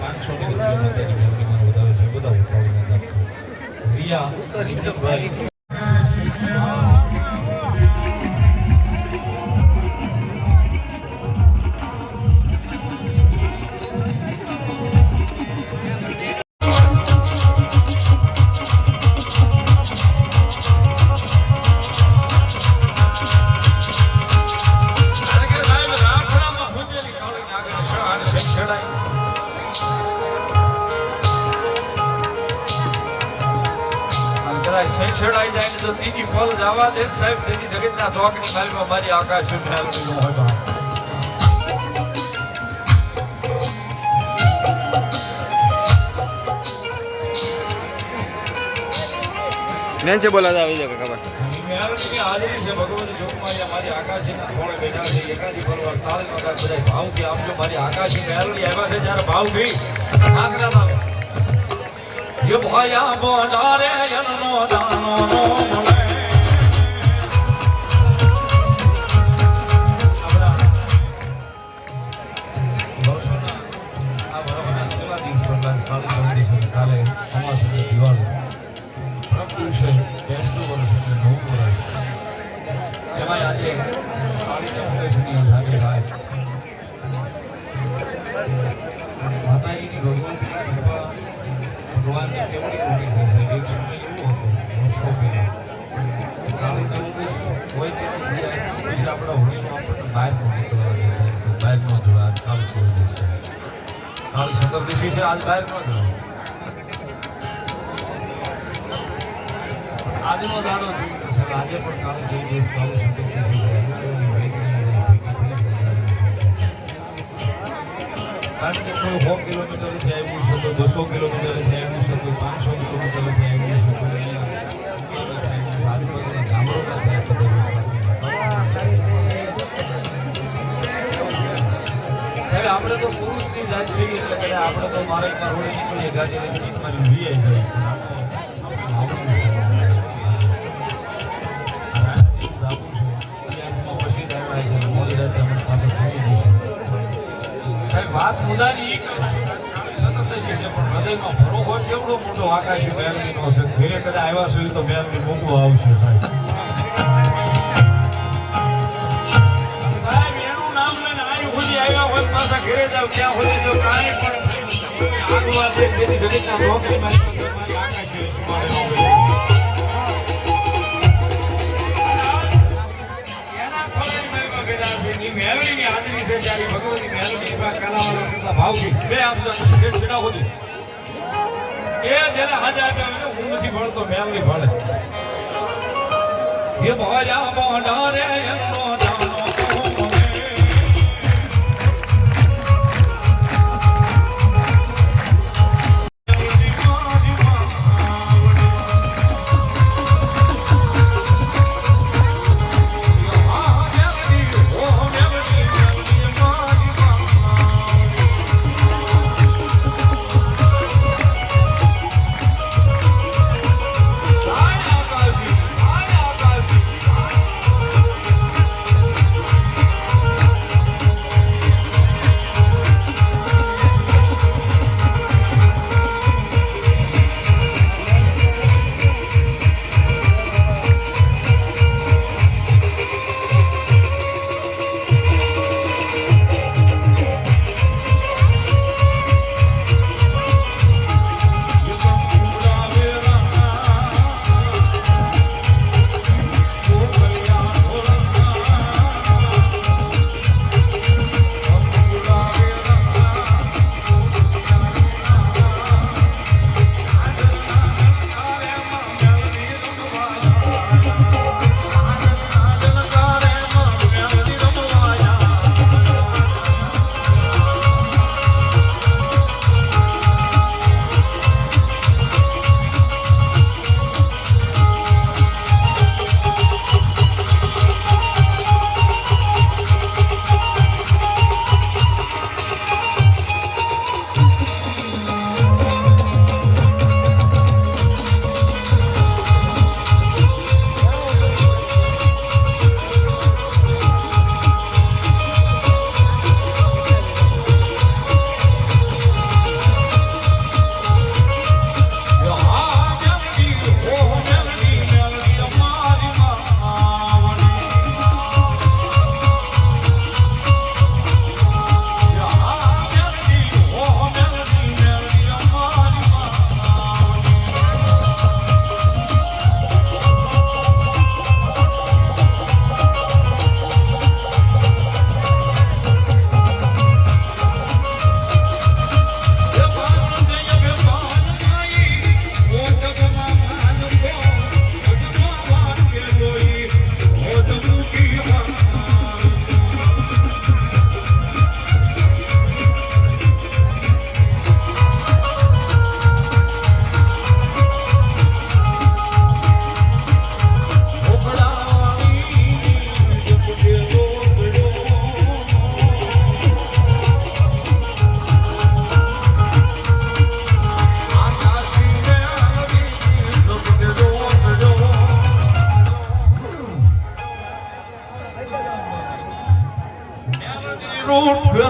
500 કિલોમીટરની મેમરીમાં વધારે છે બધા ઉઠાવીને નાખશે રિયા રીતમભાઈ શેષડાઈ જાય તો ત્રીજી ફળ જવા દે સાહેબ તેની જગતના ચોકની માલમાં મારી આકાશ હોય મેન છે બોલા આવી જાય ખબર મેળવની હાજરી છે ભગવતી જોગમાયા મારી આકાશીના થોડે બેઠા છે એકાદી ફરવાર તાળી વગર બધા ભાવથી આપજો મારી આકાશી મેળવની આવ્યા છે જ્યારે ભાવથી આગ્રહ આવે ये भया बोडारे यनो दानो नो मोले अपना वर्षना आ बरोबरना केला દિવસો બાદ કાલે સંદેશ કાલે અમાસની દિવાળી પ્રભુ છે 200 વર્ષની નવું વર્ષ એમાં આજે કાળી ચંદ્રેશની અંધારી રાત માતાજીની ભગવતી કૃપા ભગવાનની કેવડી મોટી છે એક સમય એવો હતો વર્ષો પહેલા કાળી ચૌદશ હોય તે પછી આપણા હોળીનો આપણને બહાર નો નીકળવા છે બહાર નો જોવા કાળી ચૌદશ છે કાળી ચતુર્દશી છે આજ બહાર નો જોવા આજનો દાડો જીવતો છે આજે પણ કાળી ચૌદશ કાળી ચતુર્દશી છે કારણ કે કોઈ 100 કિલોમીટરથી આવ્યું છે તો 200 કિલોમીટરથી આવ્યું છે તો 500 કિલોમીટરથી આવ્યું છે તો આજુબાજુના ગામડોમાંથી આપણે તો પુરુષની જાત છીએ એટલે કદાચ આપણે તો મારે રોડે નીકળીએ ગાડી લઈને મારી વી આવી જાય વાત મુદાની સતતશી છે પણ હૃદયમાં ભરોસો કેવડો મોટો આકાશી મેલવીનો છે ઘરે કદાચ આવ્યા છે તો મેલવી મૂકવા આવશે સાહેબ એનું નામ લઈને આયુ સુધી આવ્યા હોય પાછા ઘરે જાવ ક્યાં સુધી જો કાંઈ પણ આગવા દે તેની જગતના નોકરી મારી આકાશી સુમારે મેલવીની હાજરી છે ત્યારે ભગવતી મેલવી કલાવાળા ભાવથી બે આપજો છેડા સુધી એ જેને હાજર આપ્યા હું નથી ભણતો મેલવી ભણે એ ભજા મોઢારે એમનો જાનો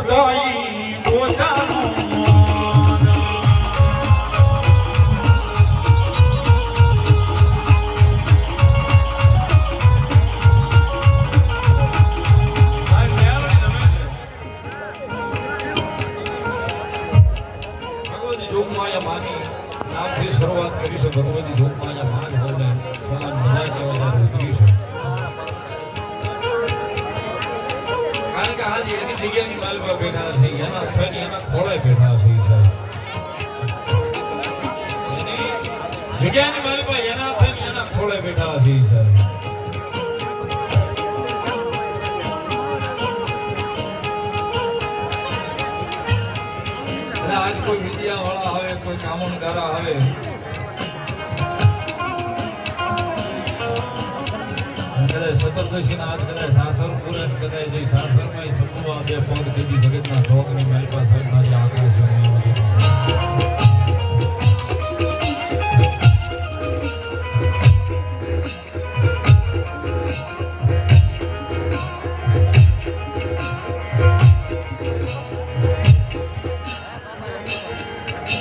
ભાઈ પોતાનો શરૂઆત કરી છે ભગવતી જોગમાં માં જ હોને સમાન મજા કહેવાય ઉતરી છે કારણ કે આજે એની જગ્યાની માલપા બેઠા છે એના છોની એના ખોળે બેઠા છે સાહેબ એની જગ્યાની માલપા એના છોની એના ખોળે બેઠા છે સાહેબ આજ કોઈ વિદ્યા વાળા આવે કોઈ કામણગારા આવે કદાચ સતરદશી ના આજ કદાચ સાસરપુર કદાચ જઈ સાસરમાં સમૂહ બે પગ દીધી જગતના ઢોકની મારી પાસે મારી આકાશ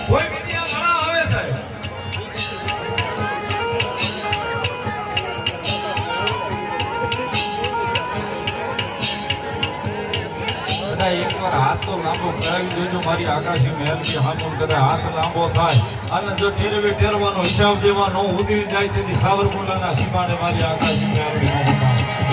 કોઈ વિદ્યા વાળા આવે સાહેબ એકવાર હાથ તો લાંબો કરાવી દેજો મારી આકાશી મહેલની હામું કદાચ હાથ લાંબો થાય અને જો ટેરવે ટેરવાનો હિસાબ દેવા ન ઉતરી જાય તેથી સાવરકુંડલાના સીમાને મારી આકાશી મહેલની હામું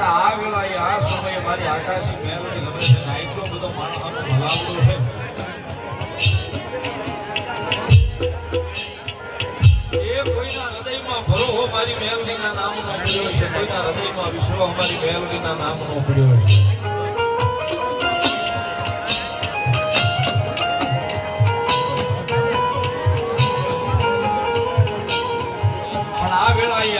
આ વેળાએ આ સમયે મારી આકાશી મહેલની ગમે છે ને એટલો બધો માણસનો ભલાવતો છે એ કોઈના હૃદયમાં ભરોહો મારી મહેલનીના નામનો પડ્યો છે કોઈના હૃદયમાં વિશ્વાસ મારી મહેલનીના નામનો પડ્યો છે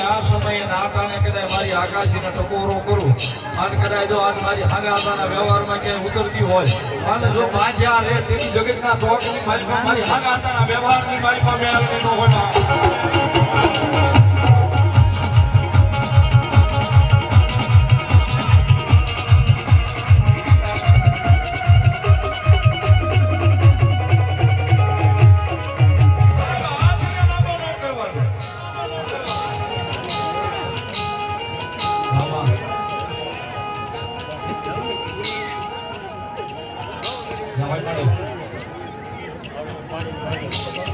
આ સમયે નાટાને કદાચ મારી આકાશીને ટકોરો કરું અને કદાચ જો આજ મારી હાગાતાના વ્યવહારમાં ક્યાંય ઉતરતી હોય અને જો બાંધ્યા રે તેની જગતના ચોકની મારી હાગાતાના વ્યવહારની મારી પાસે મેળવી ન હોય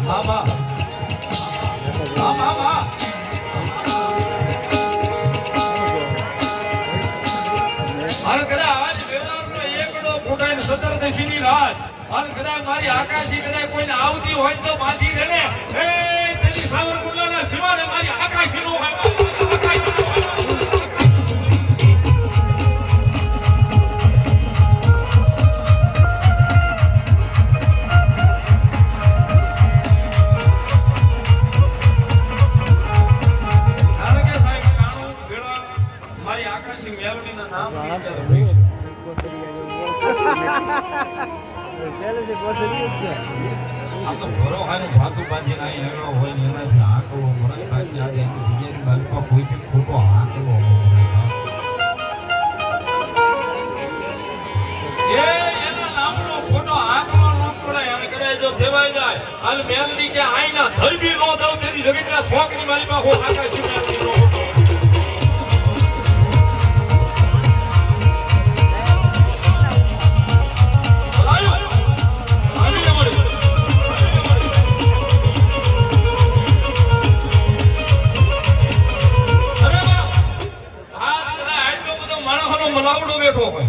મામા મામા અને કદાચ આજ વેલારનો એકડો ફૂટાઈને સતરદશીની રાત અને કદાચ મારી આકાશી કદાચ કોઈને આવતી હોય તો બાંધી દે ને એ તેની સાવરકુંડલાના સીમાને મારી આકાશીનો હોય ભાતું બાંધીને અહીં હેરો હોય ને એનાથી આંકડો મરક બાજી આજે એની જગ્યાની બાજુમાં કોઈથી ખોટો આંકડો એના નામનો ખોટો આંકડો ન પડે અને કદાચ જો દેવાઈ જાય અને મેલની કે આઈના ધરબી નો દઉં તેની જગતના છોકરી મારી પાસે હું આકાશી મેલની નો હોતો મલાવડો બેઠો હોય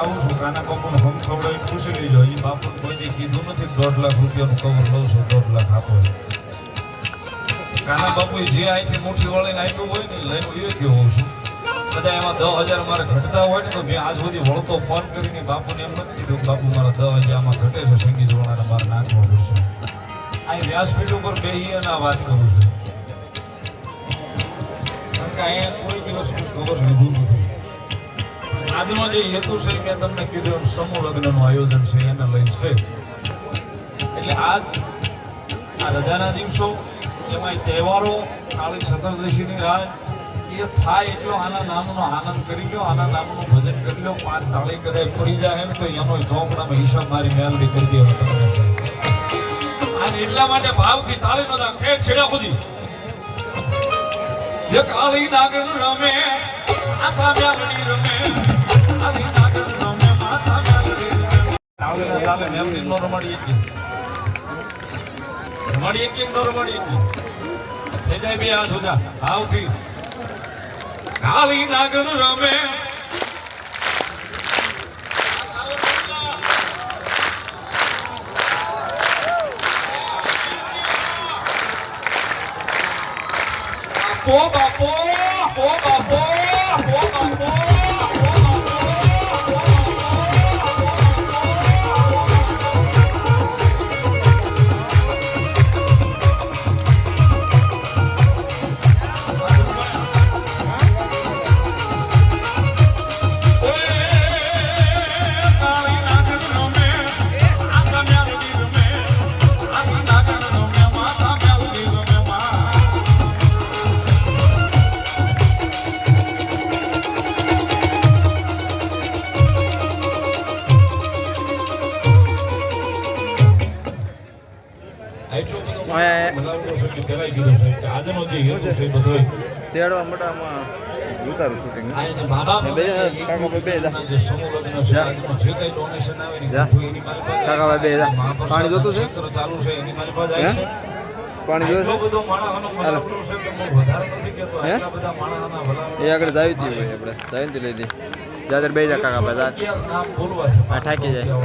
આવું છું કાના બાપુને હમ ખવડાવી પૂછી લેજો. હજી બાપુને કોઈ દી કીધું નથી 1.5 લાખ રૂપિયાનું કવર લઉં છું, 1.5 લાખ આપો. કાના બાપુએ જે અહીંથી મુઠ્ઠી વળીને આપ્યું હોય ને લઈને એ ગયો હોઉં છું. બધા એમાં 10,000 મારે ઘટતા હોય ને તો મેં આજ સુધી વળતો ફોન કરીને બાપુને એમ નથી કીધું કે બાપુ મારા 10,000 આમાં ઘટે છે, સંગીત વળાને મારે નાખવા પડશે. અહીં વ્યાસપીઠ ઉપર બેસી અને વાત કરું છું, કારણ કે અહીંયા કોઈ દિવસ ખબર લીધું નથી. આજનો જે હેતુ છે મેં તમને કીધું એમ સમૂહ લગ્નનું આયોજન છે એને લઈને છે. એટલે આ રજાના દિવસો એમાં તહેવારો કાળી ચતુર્દશીની રાત એ થાય એટલો આના નામનો આનંદ કરી લો, આના નામનું ભજન કરી લો. 5 તાળી કદાચ પડી જાય ને તો એનો ચોપડામાં હિસાબ મારી મેલડી કરી દે. અને એટલા માટે ભાવથી તાળી નો દાખ ઠેક છેડા સુધી જે કાળી નાગણ રમે આખા મેલડી રમે, કાળી નાગણ રમે માથા મેલડી રમે. તાળીના તાલે મેલડી નો રમાડીએ કે રમાડીએ કે નો રમાડીએ કે થઈ જાય બે હાથ ઉજા ભાવથી કાળી નાગણ રમે. Pô, bapo, pô, bapo, pô, bapo. તેડવા મોટામાં ઉતારું શૂટિંગ કાકા બે પાણી જોતું છે, પાણી જોયું છે એ આગળ જાવી હતી આપણે જાવી લઈ હતી જાદર બે જા કાકા ભાઈ ઠાકી જાય.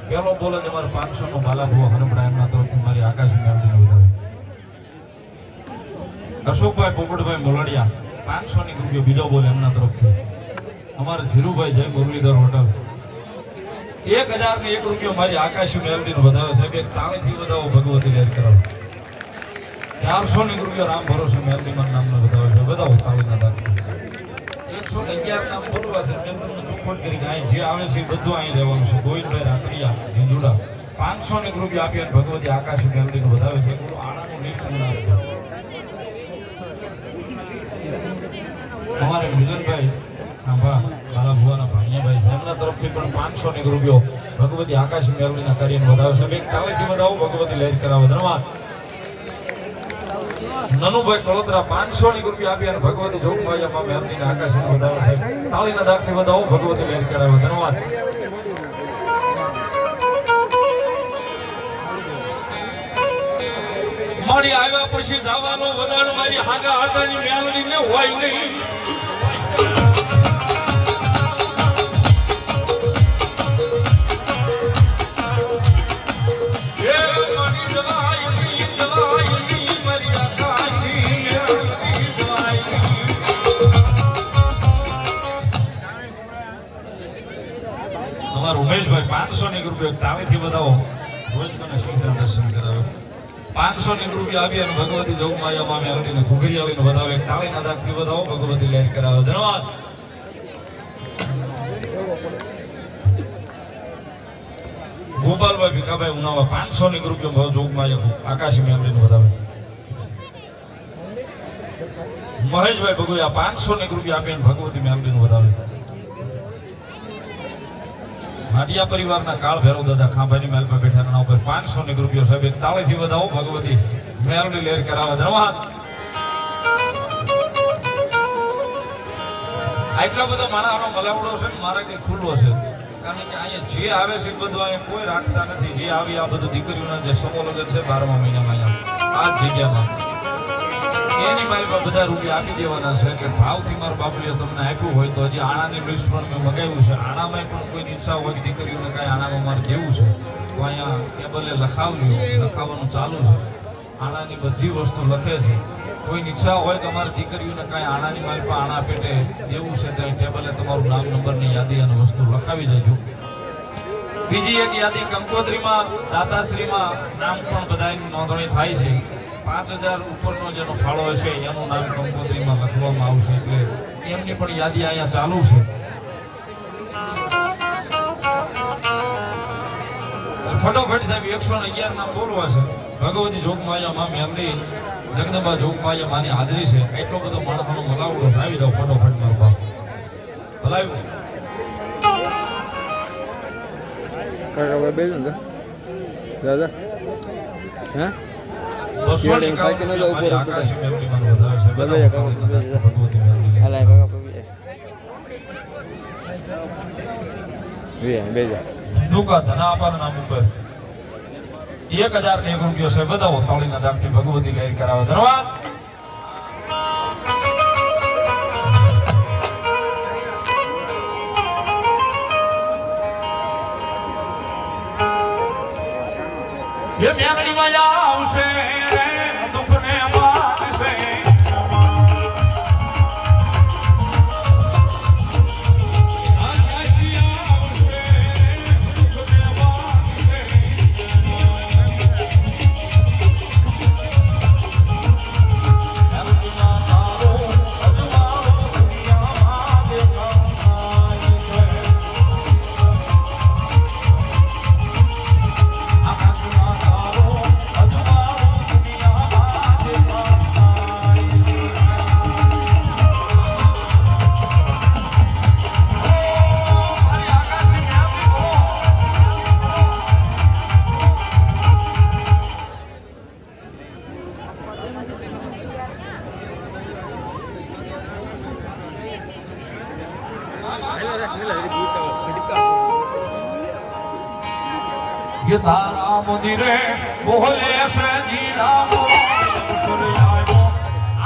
પેલો બોલે તમારે 500 નો બાલા ભુવા હરપડા એમના તરફથી મારી આકાશી મેળવીને વધારે. અશોકભાઈ પોપટભાઈ મોલડિયા 500 ની રૂપિયા બીજો બોલે એમના તરફથી. અમારે ધીરુભાઈ જય મુરલીધર હોટલ 1000 ને 1 રૂપિયો મારી આકાશી મેળવીને વધારે. સાહેબ એક તાળીથી વધાવો ભગવતી લેર કરાવો. 400 ની રૂપિયા રામ ભરોસે મેળવીમાન નામનો વધાવે છે, વધાવો તાળીના દાખલા. 111 નામ બોલવા છે મેં તમને ચોખવટ કરી કે અહીં જે આવે છે બધું અહીં રહેવાનું છે. ગોવિંદભાઈ રાકડિયા ઝીંઝુડા 500 ની રૂપિયા આપી અને ભગવતી આકાશી મેળવીને વધાવે છે. આણાનું લિસ્ટ અમારે મિલનભાઈ મારા ભુવાના ભાણિયાભાઈ છે એમના તરફથી પણ 500 ની રૂપિયો ભગવતી આકાશી મેળવીના કાર્યને વધાવે છે. એક તાળીથી વધાવો ભગવતી લહેર કરાવો. ધન્યવાદ. નનુભાઈ કળોતરા 500 ની રૂપિયા આપી અને ભગવતી જોગમાયામાં મેળવીને આકાશી વધાવે છે. તાળીના દાખથી વધાવો ભગવતી લહેર કરાવો. ધન્યવાદ. મારી આવ્યા પછી જવાનો વધારો મારી હાગા હાથાની મેળવીને હોય નહીં. ઉમેશભાઈ 500 ની રૂપિયા તાળીથી વધાવો. રોજ મને સુંદર દર્શન કરાવે. 500 ની રૂપિયા આપી અને ભગવતી જોગમાયામાં મેળવીને ઘુઘરી આવીને વધાવે. તાળીના દાખથી વધાવો ભગવતી લહેર કરાવે. ધન્યવાદ. ગોપાલભાઈ ભીખાભાઈ ઉનાવા 500 ની રૂપિયા જોગમાયા આકાશી મેળવીને વધાવે. મહેશભાઈ ભગોયા 500 ની રૂપિયા આપી અને ભગવતી મેળવીને વધાવે. ભાટિયા પરિવારના કાળ ભૈરવ દાદા ખાંભાની મહેલ પર બેઠા ઉપર 500 ની રૂપિયા સાહેબ એક તાળીથી વધાવો ભગવતી મેળવી લહેર કરાવે. ધન્યવાદ. આટલા બધા મારાનો મલાવડો છે ને મારા કઈ ખુલ્લો છે, કારણ કે અહીંયા જે આવે છે બધું અહીંયા કોઈ રાખતા નથી. જે આવી આ બધું દીકરીઓના જે સમૂહ લગ્ન છે 12મા મહિનામાં અહીંયા આ જગ્યામાં એની મારી પાસે બધા રૂપિયા આપી દેવાના છે કે ભાવથી મારા બાપુએ તમને આપ્યું હોય તો હજી આણાની લિસ્ટ પણ મેં મગાવ્યું છે. આણામાં પણ કોઈની ઈચ્છા હોય કે દીકરીઓને કાંઈ આણામાં મારે દેવું છે તો અહીંયા ટેબલે લખાવવાનું ચાલુ છે. આણાની બધી વસ્તુ લખે છે. કોઈની ઈચ્છા હોય તો અમારી દીકરીઓને કાંઈ આણાની મારી પાસે આણા પેટે દેવું છે તો ટેબલે તમારું નામ નંબરની યાદી અને વસ્તુ લખાવી દેજો. બીજી એક યાદી કંકોત્રીમાં દાતાશ્રીમાં નામ પણ બધાની નોંધણી થાય છે. 5000 ઉપરનો જેનો ફાળો હશે એનું નામ કંકોત્રીમાં લખવામાં આવશે એટલે એમની પણ યાદી અહીંયા ચાલુ છે. ફટોફટ સાહેબ 111 નામ બોલવા છે. ભગવતી જોગમાયા માં મેમરી જગદંબા જોગમાયા માની હાજરી છે. એટલો બધો માણસનો મલાવડો આવી દો ફટોફટ મારો બાપ ભલાવ્યું કાકા ભાઈ બેજો ને દાદા હે 251 નતો ઉપર આકાશી મેમરી માં વધારે છે. ભલે કાકા ભગવતી મેમરી હાલા કાકા ભાઈ બેજો દુકા ધનાપાના નામ ઉપર 1001 રૂપિયો છે. બધાઓ તાળીના દાનથી ભગવતી લહેર કરાવો. ધન્યવાદ. ये मेमड़ी में आवશે દુઃખને માનશે ये तारा मंदिरे बोले से जीरा सूर्यायो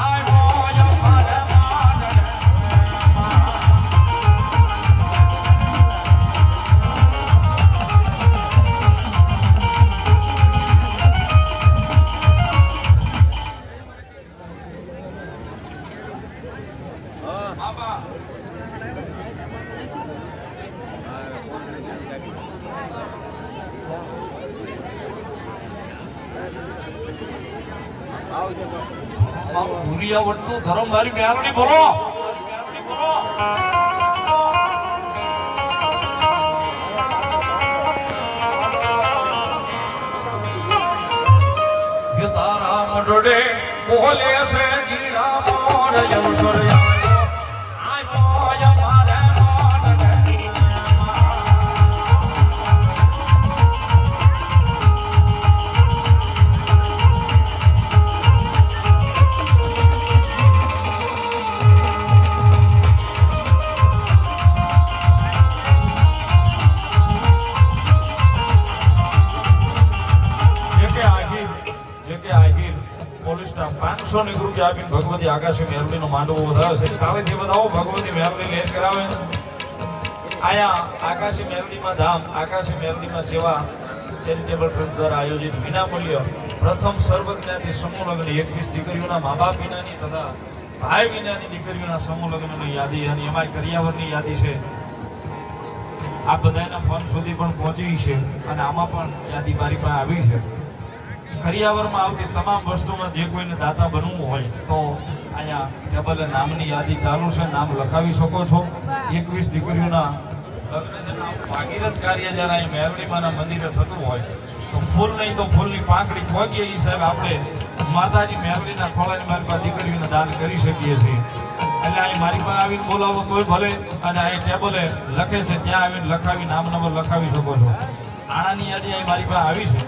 आयो यो मारे ભૂરિયા વટનું ધર્મ મારી મેલડી બોલો. તારા મંડળે બોલે છે જીરા મોર યમસુરયા રૂપિયા આપીને ભગવતી આકાશી મેરડીનો માંડવો વધારે છે. કાલેથી બધાઓ ભગવતી મેરડી લેટ કરાવે. આયા આકાશી મેરડીમાં ધામ આકાશી મેરડીમાં સેવા ચેરિટેબલ ટ્રસ્ટ દ્વારા આયોજિત વિનામૂલ્ય પ્રથમ સર્વજ્ઞાતિ સમૂહ લગ્ન 21 દીકરીઓના મા બાપ વિનાની તથા ભાઈ વિનાની દીકરીઓના સમૂહ લગ્નની યાદી અને એમાં કરિયાવરની યાદી છે. આ બધાના ફોન સુધી પણ પહોંચી છે અને આમાં પણ યાદી મારી પાસે આવી છે. કરિયાવરમાં આવતી તમામ વસ્તુમાં જે કોઈને દાતા બનવું હોય તો અહીંયા ટેબલે નામની યાદી ચાલુ છે. નામ લખાવી શકો છો. 21 દીકરીઓના ભાગીરથ કાર્ય જ્યારે અહીં મેરડીમાના મંદિરે થતું હોય તો ફૂલ નહીં તો ફૂલની પાંખડી પહોંચીએ એ સાહેબ આપણે માતાજી મેરડીના ખોળાની મારી પાસે દીકરીઓને દાન કરી શકીએ છીએ. એટલે અહીં મારી પાસે આવીને બોલાવો તોય ભલે અને અહીં ટેબલે લખે છે ત્યાં આવીને લખાવી નામ નંબર લખાવી શકો છો. આણાની યાદી અહીં મારી પાસે આવી છે.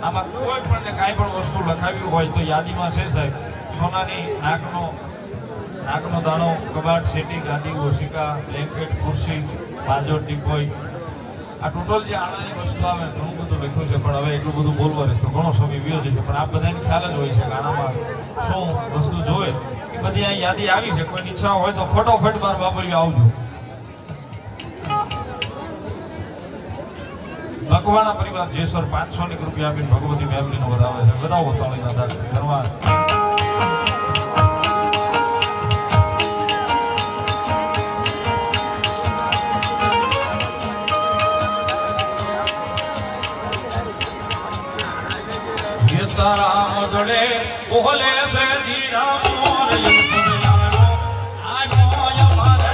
આમાં કોઈ પણ કાંઈ પણ વસ્તુ લખાવી હોય તો યાદીમાં છે સાહેબ સોનાની નાકનો દાણો, કબાટ, સેટી, ગાદી, ઓશિકા, બ્લેન્કેટ, ખુરશી, બાજો, ટીપોઈ આ ટોટલ જે આણાની વસ્તુ આવે ઘણું બધું લખ્યું છે, પણ હવે એટલું બધું બોલવા રહેશે તો ઘણો સમય વ્યો જશે. પણ આ બધાને ખ્યાલ જ હોય છે કે આણામાં શું વસ્તુ જોવે એ બધી અહીં યાદી આવી છે. કોઈની ઈચ્છા હોય તો ફટોફટ બાર બાબરિયો આવજો. મકવાણા પરિવાર જેસર 500 રૂપિયા આપીને ભગવતી ફેમિલીનો વધાવે છે. બધા તાળીના દાખલ કરવા. તારા મગડે ઓહલે છે જીરા મોર યસુયાનો આનો યમારે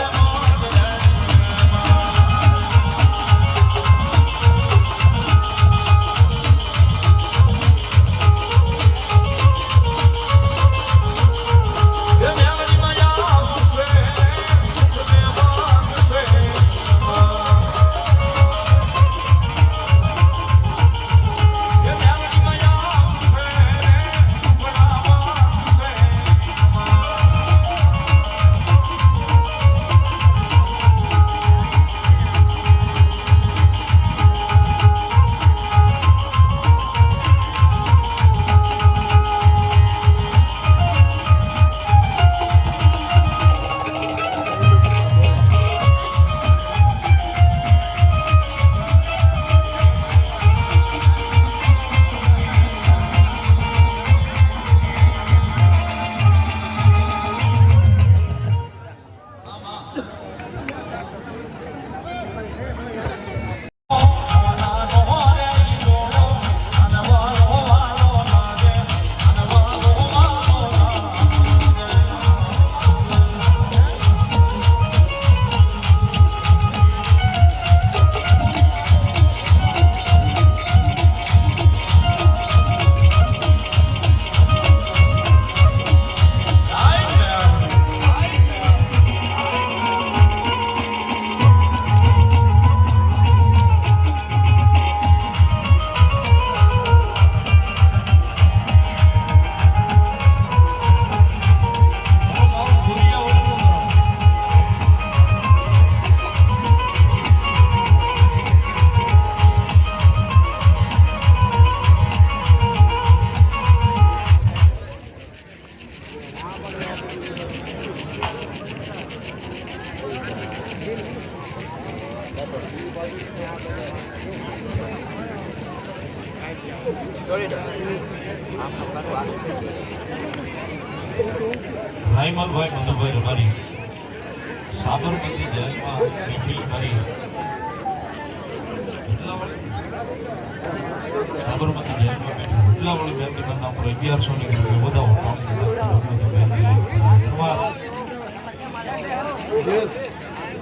રાયમલભાઈ મધુભાઈ રબારી સાબરમતી જેલમાં મીઠી કરી સાબરમતી જેલમાં હુડલાવાળી ફેમિલી બરના ઉપર 1100 ની વધાવો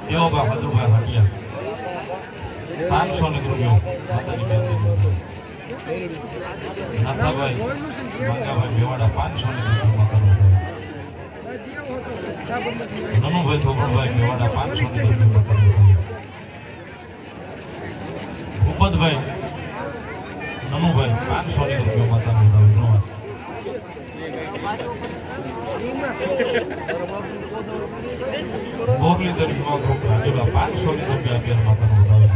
દેવબા મધુભાઈ હાટિયા 500 ની રૂપિયો માતાજી ફેમિલી નાથાભાઈ મંગાભાઈ મેવાડા 500 ની રૂપિયો નનુભાઈ થોપણભાઈ મેવાડા 500 ની રૂપિયો ભૂપતભાઈ નનુભાઈ 500 ની રૂપિયો માતાનો ઉદાહરણ બોરલી દરી યુવા ગ્રુપ રાજુલા 500 ની રૂપિયા અભિયાન માતાનો ઉદાહરણ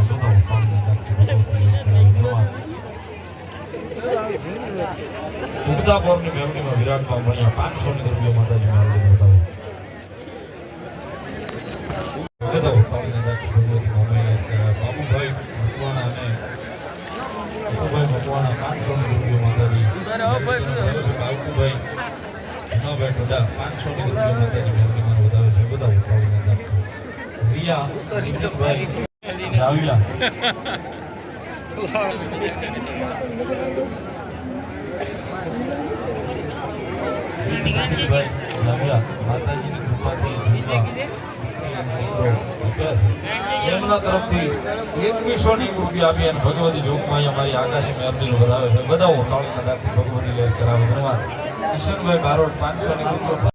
ઉગતા બોરની મેળવણીમાં વિરાટ બામણિયા 500 ની રૂપિયા માતાજી મેળવણી બાબુભાઈ મકવાણા અને મકવાણા 500 ની રૂપિયા માતાજી બાબુભાઈ જુનાભાઈ ટોડા 500 ની રૂપિયા માતાજી મેળવણીમાં વધાવે છે. બધા ઉતાવળીના રિયા નિકિતભાઈ રાવિલા માતાજીની કૃપાથી એમના તરફથી 2100 ની રૂપિયા આપી અને ભગવતી જોગમાં અમારી આકાશી મેરદીલ વધાવે છે. બધા ઉતાવળીના દાખલ ભગવતી લેર કરાવે. ધન્યવાદ. કિશનભાઈ બારોટ 500 ની રૂપિયા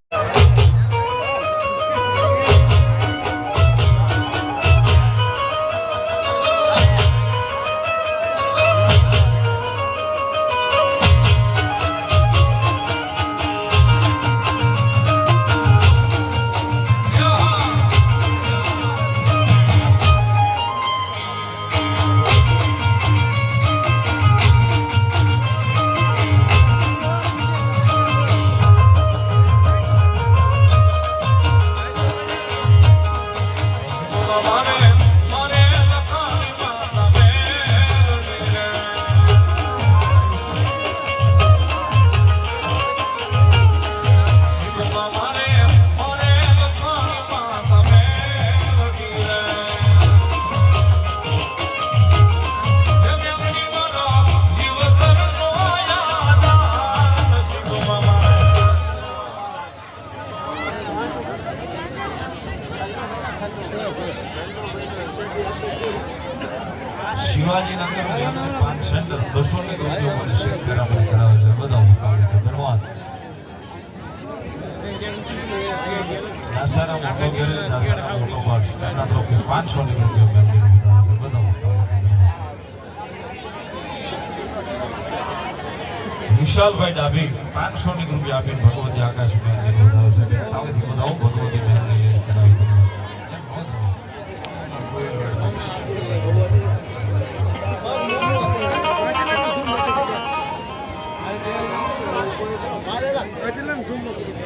દાસાના મોટો ઘેરે દાસાના મોટો બસ એના ટ્રોફી 500 ની રૂપિયા બતાવો. વિશાલભાઈ ડાભી 500 ની રૂપિયા આપીને ભગવતી આકાશ મહેંદી વધાવે છે. તાવેથી બતાવો ભગવતી મહેંદી કરાવી દો.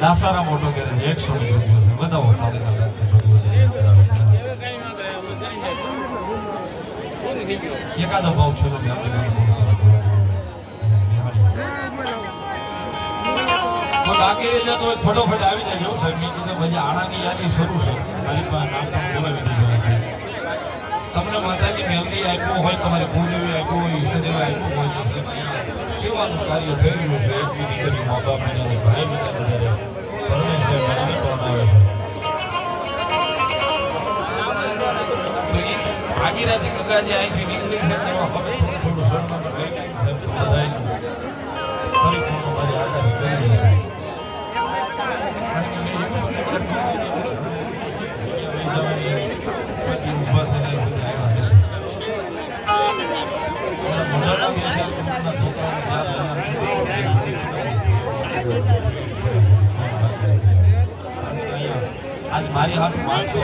દાસાના મોટો ઘેરે 100 ની રૂપિયા બતાવો તાવેથી ભગવતી એકાદો ભાવ છે બાકી રહી જતો હોય ફટોફટ આવી જાય. એવું સાહેબ મેં કીધું ભાઈ આણાની યાદી શરૂ છે. મારી પાસે નામ પણ બોલાવી દીધું છે. તમને માતાજી મેલડી આપ્યું હોય, તમારે કુળદેવી આપ્યું હોય, ઈષ્ટદેવ આપ્યું હોય, સેવાનું કાર્ય થઈ રહ્યું છે. એક બીજી કરી મા બાપ બીજાને ભાઈ બીજાને જ્યારે પરમેશ્વર મેલડી પણ આવે છે. તો એ ભાગીરાજી ગગાજી આવી છે નીકળી છે તેમાં હવે થોડું સન્માન લઈ સાહેબ તો બધાય પરિપૂર્ણ મારી આગામી કરી આજ મારી હાથ માનતો